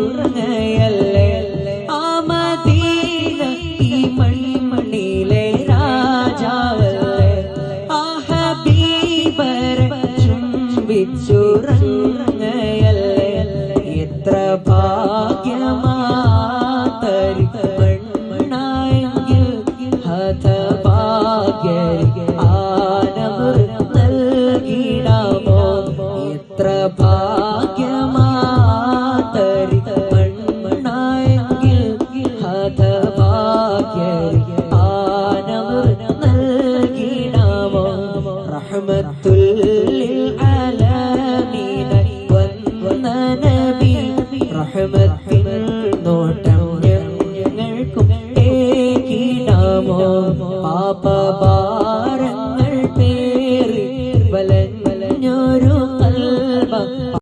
ചുംബിച്ചുറങ്ങയല്ലേ ആ മദീന ഈ മണിമണിയിലെ രാജാവല്ലേ ആ ഹബീബരെ ചുംബിച്ചുറങ്ങയല്ലേ എത്ര ഭാഗ്യമാതരി മണ്ണായെങ്കിൽ ഹതഭാഗ്യരി ആനമർ നൽകിടാമോ എത്ര ഭാഗ്യമാതരി മണ്ണായെങ്കിൽ ഹതഭാഗ്യരി ആനമർ നൽകിടാമോ റഹ്മത്തുൽ ലിൽ ആലമീന വന്ന നബി റഹ്മത്തിൻ നോട്ടം ഞങ്ങൾക്കും ഏകിടാമോ പാപഭാരങ്ങൾ പേറി വലഞ്ഞൊരു കൽബ